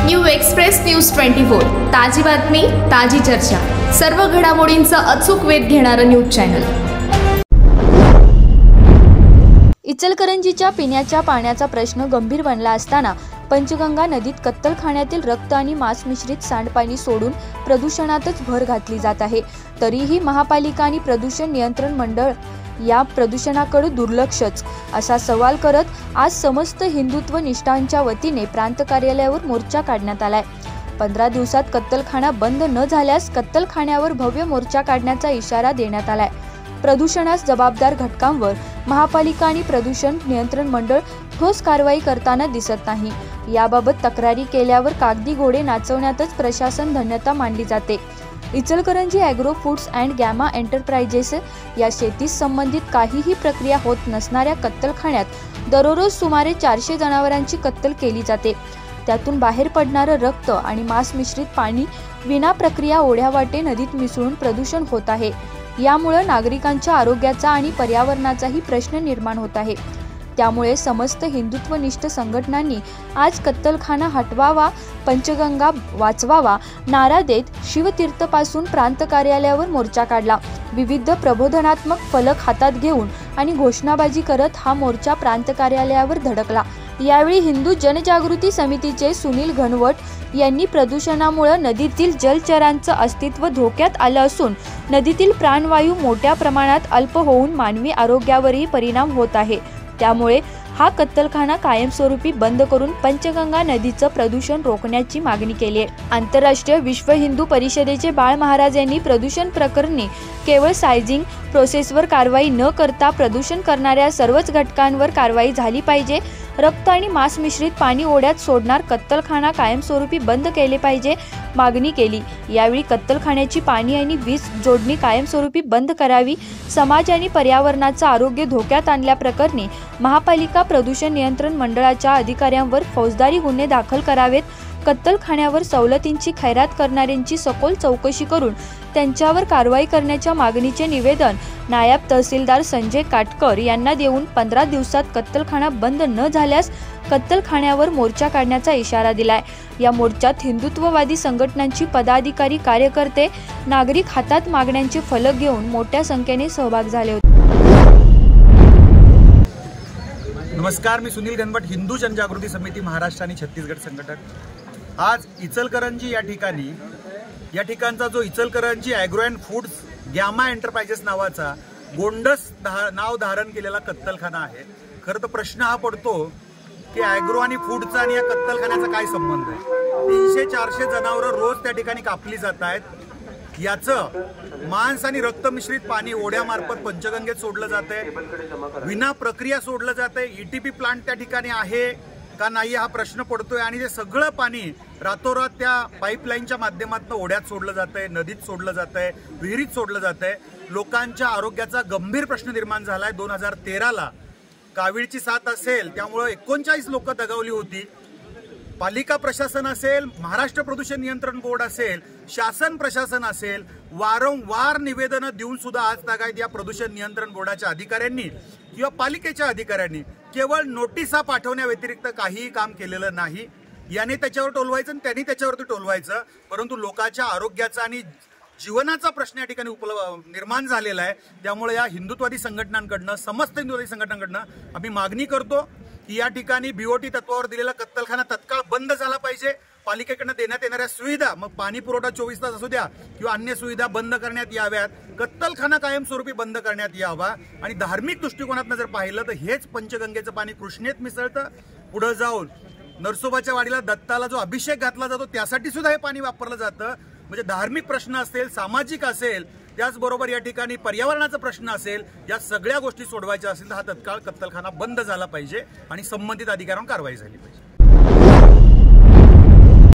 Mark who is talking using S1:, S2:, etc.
S1: New express news 24 ताजी बातमी ताजी चर्चा सर्व घडामोडींचा अचूक वेध घेणारं न्यूज चॅनल।
S2: इचलकरंजीच्या पिण्याच्या पाण्याचा प्रश्न गंभीर बनला असताना पंचगंगा नदीत कत्तलखान्यातील रक्त आणि मांस मिश्रित सांडपाणी सोडून प्रदूषणातच भर घातली जात आहे। तरीही महापालिका आणि प्रदूषण नियंत्रण मंडळ या प्रदूषणाकडे दुर्लक्षच असा सवाल करत आज समस्त हिंदुत्व निष्ठांच्या वतीने प्रांत कार्यालयावर मोर्चा काढण्यात आलाय। 15 दिवसात कत्तलखाना बंद न झाल्यास कत्तलखान्यावर भव्य मोर्चा काढण्याचा इशारा देण्यात आलाय। प्रदूषणास जबाबदार घटकांवर महापालिका आणि प्रदूषण नियंत्रण मंडळ ठोस कारवाई करताना दिसत नाही। याबाबत तक्रारी केल्यावर कागदी घोडे नाचवण्यातच प्रशासन धन्यता मानली जाते। Ichalkaranji agro foods and gamma enterprises या शेतीस संबंधित काहीही प्रक्रिया होत नसणाऱ्या कत्तलखान्यात दररोज सुमारे 400 जनावरांची कत्तल केली जाते। त्यातून बाहेर पडणारं रक्त आणि मांस मिश्रित पाणी विना प्रक्रिया ओढ्यावाटे नदीत मिसळून प्रदूषण होत आहे। यामुळे नागरिकांच्या आरोग्याचा आणि पर्यावरणाचाही प्रश्न निर्माण होत आहे। त्यामुळे समस्त हिंदुत्वनिष्ठ संघटनांनी आज कत्तलखाना हटवावा, पंचगंगा वाचवावा नारा देत शिवतीर्थपासून प्रांत कार्यालयावर मोर्चा काढला। विविध प्रबोधनात्मक फलक हातात घेऊन आणि घोषणाबाजी करत हा मोर्चा प्रांत कार्यालयावर धडकला। यावेळी हिंदू जनजागृती समितीचे सुनील घनवट यांनी प्रदूषणामुळे नदीतील जलचरांचं अस्तित्व धोक्यात आलं असून नदीतील प्राणवायू मोठ्या प्रमाणात अल्प होऊन मानवी आरोग्यावरही परिणाम होत आहे। त्यामुळे हा कत्तलखाना कायमस्वरूपी बंद करून पंचगंगा नदीचं प्रदूषण रोखण्याची मागणी केली आहे। आंतरराष्ट्रीय विश्व हिंदू परिषदेचे बाळ महाराज यांनी प्रदूषण प्रकरणी केवळ सायझिंग प्रोसेसवर कारवाई न करता प्रदूषण करणाऱ्या सर्वच घटकांवर कारवाई झाली पाहिजे। रक्त आणि मांस मिश्रित पाणी ओढ्यात सोडणार कत्तलखाना कायमस्वरूपी बंद केले पाहिजे मागणी केली। यावेळी कत्तलखान्याची पाणी आणि वीज जोडणी कायमस्वरूपी बंद करावी। समाज आणि पर्यावरणाचं आरोग्य धोक्यात आणल्याप्रकरणी महापालिका प्रदूषण नियंत्रण मंडळाच्या अधिकाऱ्यांवर फौजदारी गुन्हे दाखल करावेत। कत्तलखान्यावर सवलतींची खैरात करणाऱ्यांची सखोल चौकशी करून त्यांच्यावर कारवाई करण्याच्या मागणीचे निवेदन नायब तहसीलदार संजय काटकर यांना देऊन 15 दिवसात कत्तलखाना बंद न झाल्यास कत्तलखान्यावर मोर्चा काढण्याचा इशारा दिलाय। या मोर्चात हिंदुत्ववादी संघटनांची पदाधिकारी, कार्यकर्ते, नागरिक हातात मागण्यांचे फलक घेऊन मोठ्या संख्येने सहभाग झाले होते।
S3: नमस्कार, मी सुनील घनवट, हिंदू जनजागृती समिती महाराष्ट्र आणि छत्तीसगड संघटक। आज इचलकरंजी या ठिकाणचा जो Ichalkaranji agro and foods gamma enterprises नावाचा गोंडस नाव धारण केलेला कत्तलखाना आहे। खरं तर प्रश्न हा पडतो की ॲग्रो आणि फूडचा आणि या कत्तलखान्याचा काय संबंध आहे। 300-400 जनावरं रोज त्या ठिकाणी कापली जात आहेत। याचं मांस आणि रक्त मिश्रित पाणी ओढ्यामार्फत पंचगंगेत सोडलं जातंय, विना प्रक्रिया सोडलं जातंय। ईटीपी प्लांट त्या ठिकाणी आहे का नाही हा प्रश्न पडतोय आणि ते सगळं पाणी रातोरात त्या पाईपलाईनच्या माध्यमातून ओढ्यात सोडलं जातंय, नदीत सोडलं जातंय, विहिरीत सोडलं जातंय। लोकांच्या आरोग्याचा गंभीर प्रश्न निर्माण झालाय। 2013ला कावीळची साथ असेल त्यामुळे 39 लोक दगावली होती। पालिका प्रशासन असेल, महाराष्ट्र प्रदूषण नियंत्रण बोर्ड असेल, शासन प्रशासन असेल, वारंवार निवेदनं देऊन सुद्धा आज तागायत या प्रदूषण नियंत्रण बोर्डाच्या अधिकाऱ्यांनी किंवा पालिकेच्या अधिकाऱ्यांनी केवळ नोटिसा पाठवण्या व्यतिरिक्त काहीही काम केलेलं नाही। याने त्याच्यावर टोलवायचं आणि त्यांनी त्याच्यावरती टोलवायचं, परंतु लोकांच्या आरोग्याचा आणि जीवनाचा प्रश्न या ठिकाणी निर्माण झालेला आहे। त्यामुळे या हिंदुत्ववादी संघटनांकडनं, समस्त हिंदुत्ववादी संघटनांकडनं आम्ही मागणी करतो की या ठिकाणी बीओटी तत्वावर दिलेला कत्तलखाना तत्काळ बंद झाला पाहिजे। पालिकेकडनं देण्यात येणाऱ्या सुविधा, मग पाणी पुरवठा 24 तास असू द्या किंवा अन्य सुविधा बंद करण्यात याव्यात। कत्तलखाना कायमस्वरूपी बंद करण्यात यावा आणि धार्मिक दृष्टिकोनातून जर पाहिलं तर हेच पंचगंगेचं पाणी कृष्णेत मिसळतं। पुढे जाऊन नरसोबाच्या वाडीला दत्ताला जो अभिषेक घातला जातो त्यासाठी सुद्धा हे पाणी वापरलं जातं। म्हणजे धार्मिक प्रश्न असेल, सामाजिक असेल, त्याचबरोबर या ठिकाणी पर्यावरणाचा प्रश्न असेल, या सगळ्या गोष्टी सोडवायच्या असेल तर हा तत्काळ कत्तलखाना बंद झाला पाहिजे आणि संबंधित अधिकाऱ्यांवर कारवाई झाली पाहिजे।